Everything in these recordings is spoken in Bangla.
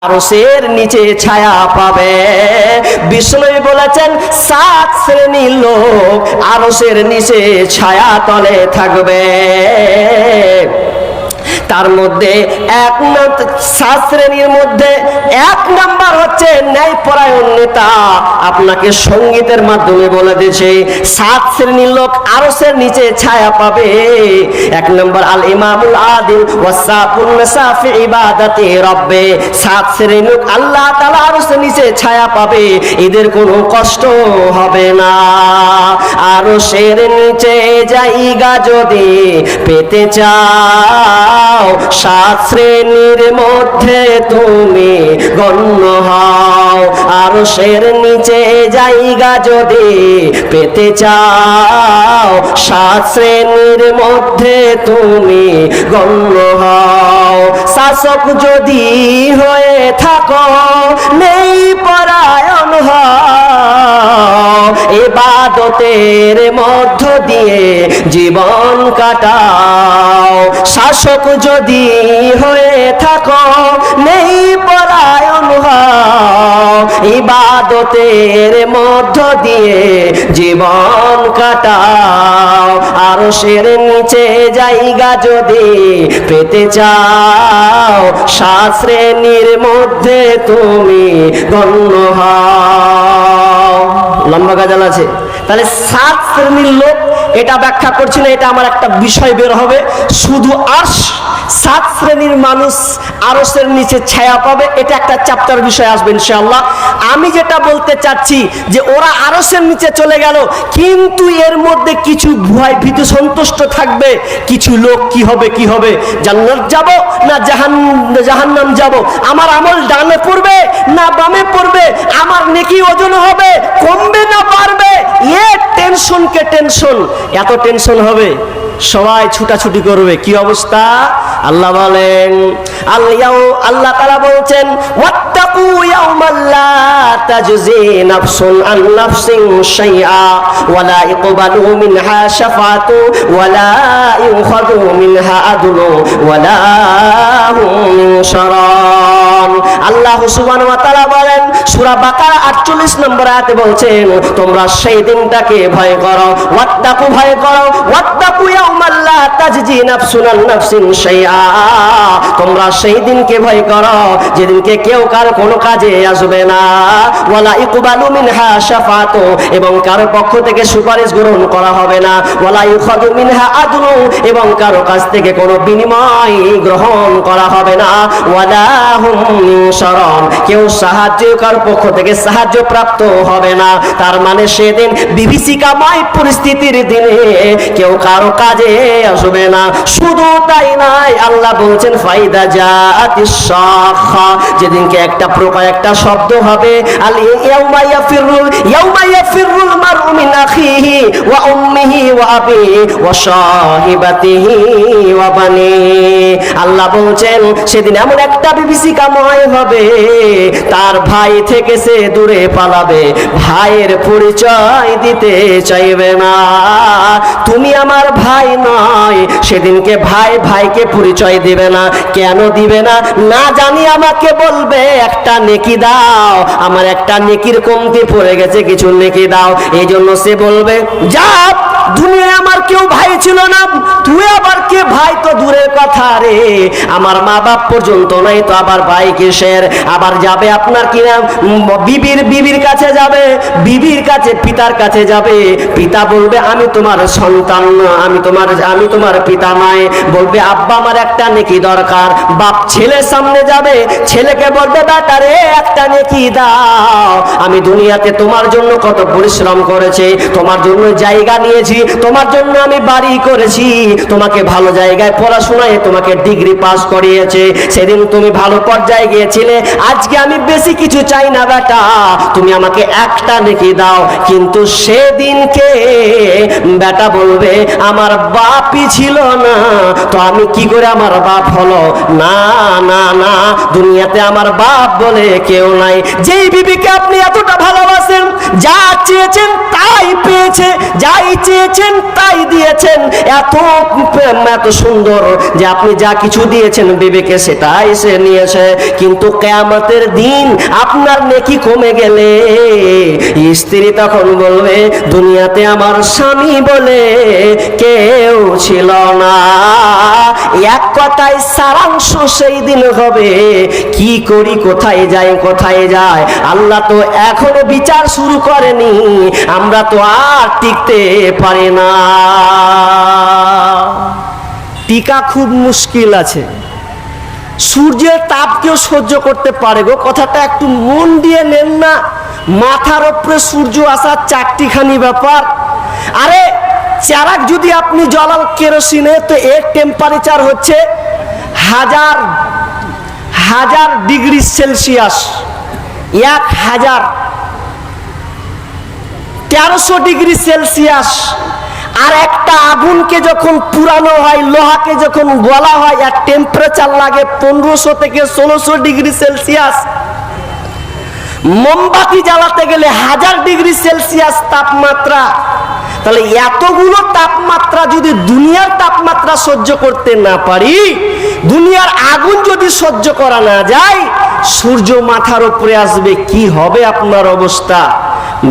আরশের নিচে ছায়া পাবে। বিষ্ণু বলেছেন 7 শ্রেণীর লোক আরশের নিচে ছায়া তলে থাকবে। তার মধ্যে 7 শ্রেণীর মধ্যে 1 নাম্বার হচ্ছে ন্যায়পরায়ণ নেতা। আপনাকে সঙ্গীতের মাধ্যমে বলে দিয়েছে 7 শ্রেণীর লোক আরশের নিচে ছায়া পাবে। 1 নাম্বার আল ইমামুল আদিল ওয়াসাফুন নাসাফি ইবাদাতি রব্বে। 7 শ্রেণীর লোক আল্লাহ তাআলা আরশের নিচে ছায়া পাবে, এদের কোনো কষ্ট হবে না। আরশের নিচে জায়গা যদি পেতে চাও, 7 শ্রেণীর মধ্যে তুমি গণ্য হও। আরশের নিচে জায়গা যদি পেতে চাও, 7 শ্রেণীর মধ্যে তুমি গণ্য হও। শাসক যদি হয়ে থাকো, নেই পরায়ণ হও, ইবাদতের মধ্য দিয়ে জীবন কাটাও। শাসক যদি হয়ে থাকো, নেই পরায়ণ হও, ইবাদতের মধ্য দিয়ে জীবন কাটাও। আরশের নিচে জায়গা যদি পেতে চাও, 7 শ্রেণীর মধ্যে তুমি গণ্য হও। লম্বা গাজাল আছে। তাহলে 7 শ্রেণীর লোক, এটা ব্যাখ্যা করছি না, এটা আমার একটা বিষয় বের হবে। শুধু আরশ 7 শ্রেণীর মানুষ আরশের নিচে ছায়া পাবে, এটা একটা চ্যাপ্টার বিষয় আসবে ইনশাআল্লাহ। আমি যেটা বলতে চাচ্ছি যে ওরা আরশের নিচে চলে গেল, কিন্তু এর মধ্যে কিছু ভয় ভীতি সন্তুষ্ট থাকবে। কিছু লোক কি হবে, জান্নাত যাব না জাহান্নাম যাব, আমার আমল ডানে পড়বে না বামে পড়বে, আমার নেকি ওজন হবে কমবে না বাড়বে, এ টেনশনকে টেনশন, এত টেনশন হবে, সবাই ছুটাছুটি করবে। কি অবস্থা? আল্লাহ বলেন, আল্লাহ তাআলা বলছেন, ওয়াত্তাকু ইয়াওমান লা তাজজি নাফসুন আন নাফসিন শাইআ ওয়ালা ইকবালু মিনহা শাফাআতু ওয়ালা ইউখাযু মিনহা আদলু ওয়ালা হুম ইনশারান। আল্লাহ সুবহানাহু ওয়া তাআলা বলেন সূরা বাকারা 48 নম্বর আয়াতে বলছেন, তোমরা সেই দিনটাকে ভয় করো, ওয়াত্তাকু ভয় করো, ওয়াত্তাকু ইয়াওমান লা তাজজি নাফসুন আন নাফসিন শাইআ, তোমরা সেই দিনকে ভয় করো যেদিনকে কেউ কার কোনো কাজে আসবে না, ওয়ালা ইকবালু মিনহা শাফাআতু, এবং কারো পক্ষ থেকে সুপারিশ গ্রহণ করা হবে না, ওয়ালা ইউখাযু মিনহা আদলু, এবং কারো কাছ থেকে কোনো বিনিময় গ্রহণ করা হবে না, ওয়ালা হুম ইনশারান, কেউ সাহায্য কার পক্ষ থেকে সাহায্য প্রাপ্ত হবে না। তার মানে সেদিন বিভীষিকাময় পরিস্থিতির দিনে কেউ কারো কাজে আসবে না। শুধু তাই নয়, আল্লাহ বলছেন ফাইদা জাআতিস সাখা, যেদিনকে একটা প্রকার একটা শব্দ হবে, আল ইয়াউমা ইয়াফিরুল মারউ মিন আখিহি ওয়া উম্মিহি ওয়া আবিহি ওয়া সাহিবাতিহি ওয়া বানিহি। আল্লাহ বলছেন সেদিন এমন একটা বিভীষিকাময় হবে, তার ভাই থেকে সে দূরে পালাবে, ভাইয়ের পরিচয় দিতে চাইবে না। তুমি আমার ভাই নয়, সেদিনকে ভাই ভাইকে পরিচয় দিবে না। কেন দিবে না? না জানি আমাকে বলবে একটা নেকি দাও, আমার একটা নেকির কমতি পড়ে গেছে, কিছু নেকি দাও। এই জন্য সে বলবে, যা দুনিয়ায় আমার কেউ ভাই ছিল না, তুই আবার কে ভাই? তো দূরের কথা রে, আমার মা বাপ পর্যন্ত নাই, তো আবার ভাই কিসের? আবার যাবে আপনার কিনা বিবির কাছে যাবে, বিবির কাছে পিতার কাছে যাবে, পিতা বলবে আমি তোমার সন্তান না, আমি তোমার পিতা নয়, বলবে আব্বা আমার একটা নেকি দরকার। বাপ ছেলের সামনে যাবে, ছেলেকে বলবে বেটা রে একটা নেকি দাও, আমি দুনিয়াতে তোমার জন্য কত পরিশ্রম করেছি, তোমার জন্য জায়গা নিয়েছি, তোমার জন্য আমি বাড়ি করেছি, তোমাকে ভালো জায়গায় পড়াশোনায় তোমাকে ডিগ্রি পাস করিয়েছে, সেদিন তুমি ভালো পর্যায়ে গিয়েছিলে, আজকে আমি বেশি কিছু চাই চাই না বেটা, তুমি আমাকে একটা নেকি দাও। কিন্তু সেদিনকে বেটা বলবে আমার বাপই ছিল না, তো আমি কি করে আমার বাপ হলো? না না না, দুনিয়াতে আমার বাপ বলে কেউ নাই। যেই বিবিকে আপনি এতটা ভালোবাসেন, যা চেয়েছেন তাই পেয়েছে, যাই চেয়েছেন তাই দিয়েছেন, এত এত সুন্দর যে আপনি যা কিছু দিয়েছেন বিবিকে সেটাই সে নিয়েছে। কিন্তু কিয়ামতের দিন আপনার নেকি কমে গেলে স্ত্রী তখন বলবে দুনিয়াতে আমার স্বামী বলে কেউ ছিল না। এক কথায় সারাংশ সেই দিন হবে কি করি, কোথায় যাই, কোথায় যায়। আল্লাহ তো এখনো বিচার শুরু করেনি, আমরা তো আর টিকতে পারি না। টিকা খুব মুশকিল আছে। সূর্যের তাপ কেউ সহ্য করতে পারে গো, কথাটা একটু মন দিয়ে নেন না। মাথার উপরে সূর্য আসার চারটিখানি ব্যাপার। আরে চারাক যদি আপনি জ্বালান কেরোসিনে, তো এর টেম্পারেচার হচ্ছে 1000 ডিগ্রি সেলসিয়াস, 1300 ডিগ্রি সেলসিয়াস। আর একটা আগুনকে যখন পুরানো হয়, লোহাকে যখন গলা হয়, আর টেম্পারেচার লাগে 1500 থেকে 1600 ডিগ্রি সেলসিয়াস। মোমবাতি জ্বালাতে গেলে 1000 ডিগ্রি সেলসিয়াস তাপমাত্রা। তাহলে এতগুলো তাপমাত্রা যদি দুনিয়ার তাপমাত্রা সহ্য করতে না পারি, দুনিয়ার আগুন যদি সহ্য করা না যায়, সূর্য মাথার উপরে আসবে, কি হবে আপনার অবস্থা?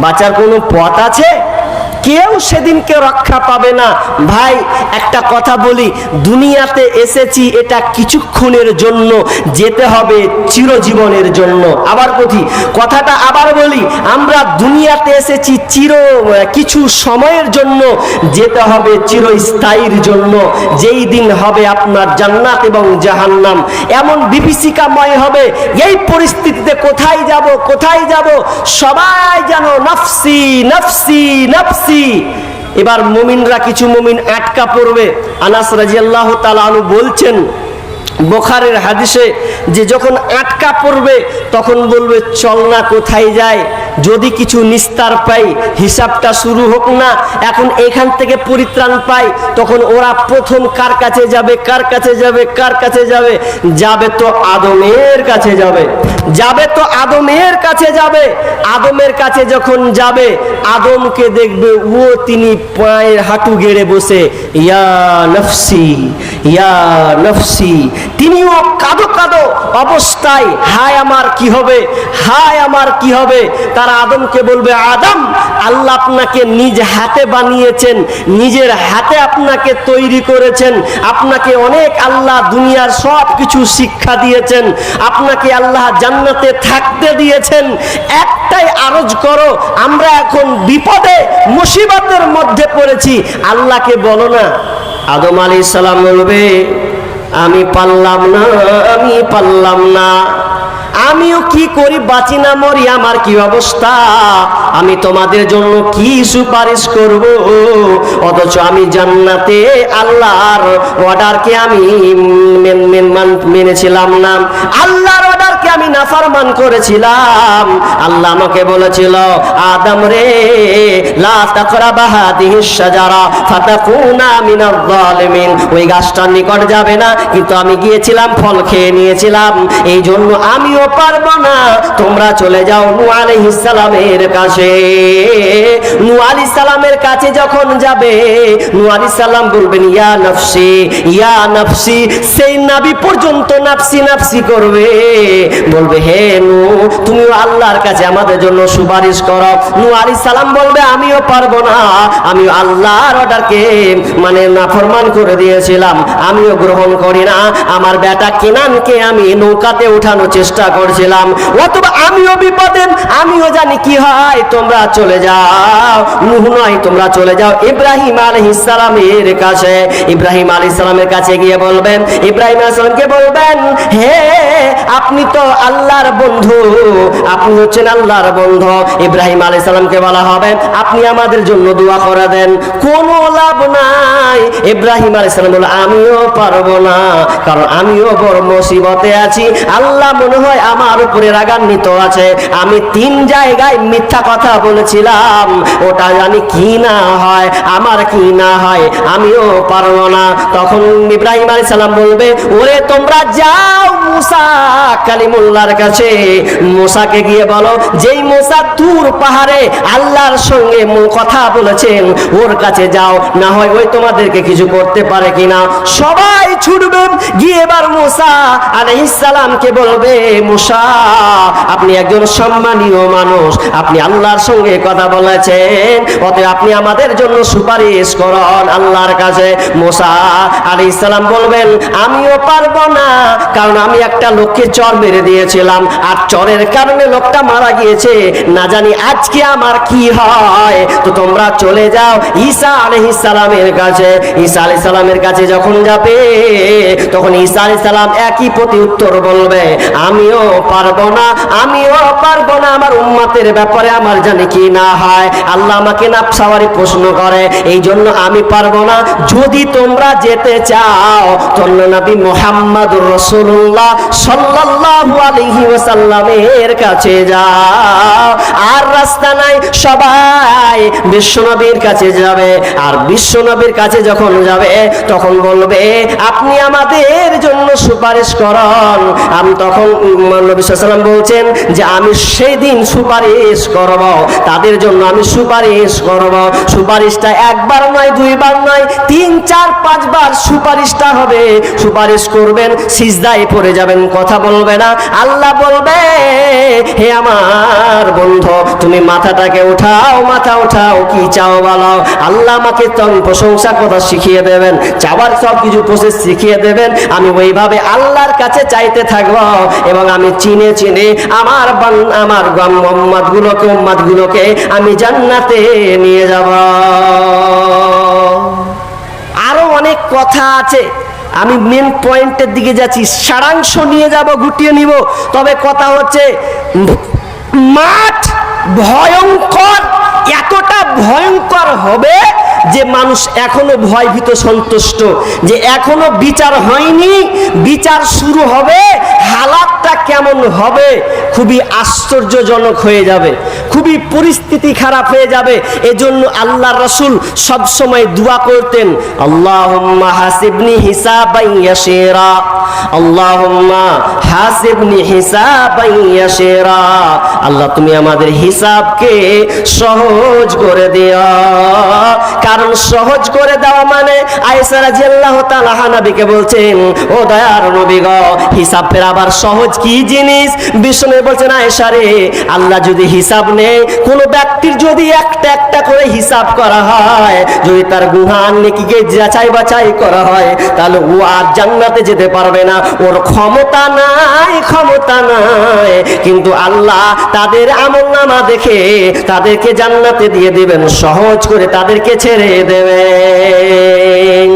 বাঁচার কোনো পথ আছে? কেউ সেদিনকে রক্ষা পাবে না। ভাই একটা কথা বলি, দুনিয়াতে এসেছি এটা কিছুক্ষণের জন্য, যেতে হবে চিরজীবনের জন্য। আবার কথাটা আবার বলি, আমরা দুনিয়াতে এসেছি কিছু সময়ের জন্য, যেতে হবে চিরস্থায়ীর জন্য। যেই দিন হবে আপনার জান্নাত এবং জাহান্নাম, এমন বিভীষিকাময় হবে, এই পরিস্থিতিতে কোথায় যাব, কোথায় যাব, সবাই যেন নফসি নফসি নফসি। এবার মুমিনরা, কিছু মুমিন আটকা পড়বে। আনাস রাদিয়াল্লাহু তাআলা আনহু বলছেন বুখারীর হাদিসে, যে যখন আটকা পড়বে তখন বলবে চল না কোথায় যায়, যদি কিছু নিস্তার পাই, হিসাবটা শুরু হোক না, এখন এখান থেকে পরিত্রাণ পাই। তখন ওরা প্রথম কার কাছে যাবে, কার কাছে যাবে, কার কাছে যাবে? যাবে তো আদমের কাছে যাবে, যাবে তো আদমের কাছে যাবে। আদমের কাছে যখন যাবে, আদমকে দেখবে ও তিনি পায়ের হাঁটু গেড়ে বসে ইয়া নফসি ইয়া নফসি। তিনিও কাঁদো কাঁদো অবস্থায়, হায় আমার কি হবে, হায় আমার কি হবে। তারা আদমকে বলবে আদম, আল্লাহ আপনাকে নিজ হাতে বানিয়েছেন, নিজের হাতে আপনাকে তৈরি করেছেন, আপনাকে অনেক আল্লাহ দুনিয়ার সব কিছু শিক্ষা দিয়েছেন, আপনাকে আল্লাহ জান্নাতে থাকতে দিয়েছেন। একটাই আরজ করো, আমরা এখন বিপদে মুসিবতের মধ্যে পড়েছি, আল্লাহকে বলো না। আদম আলাইহিস সালাম বলবে আমি পারলাম না, আমি পারলাম না, আমিও কি করি, বাঁচি না মরি, আমার কি অবস্থা, আমি তোমাদের জন্য কি সুপারিশ করব? অথচ আমি জান্নাতে আল্লাহর অর্ডারকে আমি মেনেছিলাম না, আল্লাহর অর্ডারকে আমি নাফরমান করেছিলাম। আল্লাহ আমাকে বলেছিল আদম রে, লা তাকরাবা হাদিহিস শাজারা ফাতাকুনা মিনাজ জালিমিন, ওই গাছটার নিকট যাবে না। কিন্তু আমি গিয়েছিলাম, ফল খেয়ে নিয়েছিলাম, এই জন্য আমিও পারবো না, তোমরা চলে যাও নূহ আলাইহিস সালামের কাছে। নূহ আলাইহিস সালামের কাছে যখন যাবে, নূহ আলাইহিস সালাম বলবেন ইয়া নফসি ইয়া নফসি। সেই নবী পর্যন্ত নফসি নফসি করবে, বলবে হে নূহ তুমিও আল্লাহর কাছে আমাদের জন্য সুপারিশ করো। নূহ আলাইহিস সালাম বলবে আমিও পারবো না, আমি আল্লাহর অর্ডারকে নাফরমান করে দিয়েছিলাম, আমিও গ্রহণ করি না। আমার বেটা কেনানকে আমি নৌকাতে উঠানোর চেষ্টা করছিলাম, অথবা আমিও বিপদে, আমিও জানি কি হয়, তোমরা চলে যাও। নূহ নয়, তোমরা চলে যাও ইব্রাহিম আলাইহিস সালামের কাছে। ইব্রাহিম আলাইহিস সালামের কাছে গিয়ে বলবেন, ইব্রাহিম আলাইহিস সালামকে বলবেন হে আপনি তো আল্লাহ আল্লাহর বন্ধু, আপনি হচ্ছেন আল্লাহর বন্ধু। ইব্রাহিম আলাইহিস সালামকে বলা হবে আপনি আমাদের জন্য দোয়া করে দেন। কোনো লাভ নাই। ইব্রাহিম আলাইহিস সালাম বলে আমিও পারবো না, কারণ আমিও বড় মুসিবতে আছি। আল্লাহ মনে হয় আমার উপরে রাগান্বিত আছে। আমি 3 জায়গায় মিথ্যা কথা বলেছিলাম, ওটা জানি কি না হয়, আমার কি না হয়, আমিও পারবো না। তখন ইব্রাহিম আলাইহিস সালাম বলবে ওরে তোমরা যাও মুসা কালিমুল্লাহর কাছে, মুসাকে গিয়ে বলো যেই মুসা তুর পাহাড়ে আল্লাহর সঙ্গে কথা বলেছেন ওর কাছে যাও, না হয় ওই তোমাদেরকে কিছু করতে পারে কিনা। সবাই ছুটবে গিয়ে এবার মুসা আলাইহিস সালামকে বলবে মুসা আপনি একজন সম্মানীয় মানুষ, আপনি আল্লাহর সঙ্গে কথা বলেছেন, অতএব আপনি আমাদের জন্য সুপারিশ করুন আল্লাহর কাছে। মুসা আলাইহিস সালাম বলবেন আমিও পারবো না, কারণ আমি একটা লোককে চর মেরে দিয়েছিলাম, আর চরের কারণে লোকটা মারা গিয়েছে, না জানি আজকে আমার কি হয়। তো তোমরা চলে যাও ঈসা আলাইহিস সালামের কাছে। ঈসা আলাইহিস সালামের কাছে যখন যাবে তখন ঈসা আলাইহিস সালাম একই প্রতি উত্তর বলবে আমিও পারবো না, আমিও পারবো না, আমার উম্মতের ব্যাপারে আমার জানি কি না হয়। আল্লাহ আমাকে নাফসাওয়ারি প্রশ্ন করে, এই জন্য আমি পারবো না। যদি তোমরা যেতে চাও তাহলে নবী মুহাম্মদুর রাসূলুল্লাহ সাল্লাল্লাহু আলাইহি ওয়াসাল্লামের কাছে যাও। আর রাস্তা নাই, সবাই বিশ্বনবীর কাছে যাবে। আর বিশ্বনবীর কাছে যখন যাবে তখন বলবে আপনি আমাদের জন্য সুপারিশ করুন। আমি তখন নবী সাল্লাল্লাহু আলাইহি ওয়াসাল্লাম বলছেন যে আমি সেই দিন সুপারিশ করব, তাদের জন্য আমি সুপারিশ করব। সুপারিশটা একবার নয়, 2 বার নয়, 3, 4, 5 বার সুপারিশটা হবে। সুপারিশ করবেন, সিজদায় পড়ে যাবেন, কথা বলবে না। আল্লাহ বলবে হে আমার বন্ধু তুমি মাথাটাকে উঠাও, মাথা উঠাও, কি চাও বলো। আল্লাহ আমাকে প্রশংসা কথা শিখিয়ে দেবেন, চাওয়ার সব কিছু প্রসেস শিখিয়ে দেবেন। আমি ওইভাবে আল্লাহর কাছে চাইতে থাকবো এবং আমি চিনে চিনে আমার উম্মতগুলোকে আমি জান্নাতে নিয়ে যাব। আরো অনেক কথা আছে, আমি মেন পয়েন্টের দিকে যাচ্ছি, সারাংশ নিয়ে যাব, গুটিয়ে নিব। তবে কথা হচ্ছে মাঠ ভয়ঙ্কর, এতটা ভয়ঙ্কর হবে যে মানুষ এখনো ভয়ভীত সন্তুষ্ট, যে এখনো বিচার হয়নি, বিচার শুরু হবে, হালাতটা কেমন হবে খুবই আশ্চর্যজনক হয়ে যাবে, খুবই পরিস্থিতি খারাপ হয়ে যাবে। এজন্য আল্লাহর রাসূল সব সময় দোয়া করতেন আল্লাহুম্মা হাসিবনি হিসাবান ইয়াসিরা, আল্লাহুম্মা হাসিবনি হিসাবান ইয়াসিরা। আল্লাহ তুমি আমাদের হিসাবকে সহজ করে দিও। কারণ সহজ করে দেওয়া মানে আয়েশা রাদিয়াল্লাহু তাআলা নবীকে বলছেন ও দয়ার নবী গো হিসাব ফের আবার সহজ কি জিনিস। বিষ্ণু বলছেন আয়েশা রে আল্লাহ যদি হিসাব নেয়, কোন ব্যক্তির যদি একটা একটা করে হিসাব করা হয়, যদি তার গুনাহ নেকিকে যাচাই বাছাই করা হয়, তাহলে ও আর জান্নাতে যেতে পারবে না, ওর ক্ষমতা নাই, ক্ষমতা নাই। কিন্তু আল্লাহ তাদের আমলনামা দেখে তাদেরকে জান্নাতে দিয়ে দিবেন, সহজ করে তাদেরকে ছেড়ে দেবেন।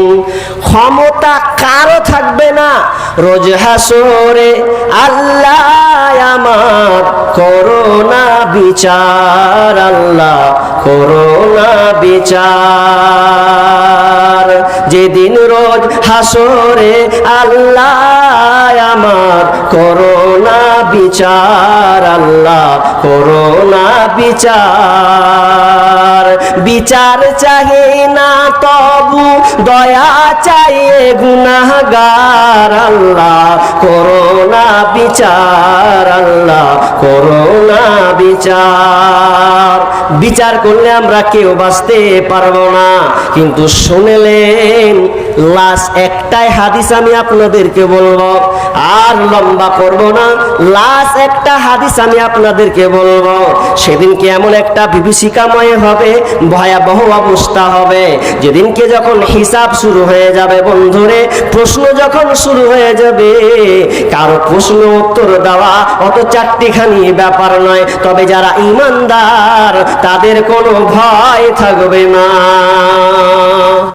ক্ষমতা কারো থাকবে না। রোজ হাসরে আল্লাহ আমার করোনা বিচার, আল্লাহ করোনা বিচার। যেদিন রোজ হাসরে আল্লাহ আমার করোনা বিচার, আল্লাহ করোনা বিচার। বিচার চাহে না তবু দয়া চাইয়ে গুনাহগার, আল্লাহ করোনা বিচার, আল্লাহ করোনা বিচার। বিচার করলে আমরা কেউ বাঁচতে পারবো না। কিন্তু শুনলেন লাস্ট একটাই হাদিস আমি আপনাদেরকে বলবো, আর লম্বা করব না। লাস্ট একটা হাদিস আমি আপনাদেরকে বলবো। সেদিনকে এমন একটা বিভীষিকাময় হবে, ভয়াবহ অবস্থা হবে, যেদিনকে যখন হিসাব শুরু হয়ে যাবে বন্ধুরে, প্রশ্ন যখন শুরু হয়ে যাবে, কারো প্রশ্ন উত্তর দেওয়া অত চারটিখানি ব্যাপার নয়। তবে যারা ঈমানদার তাদের কোনো ভয় থাকবে না।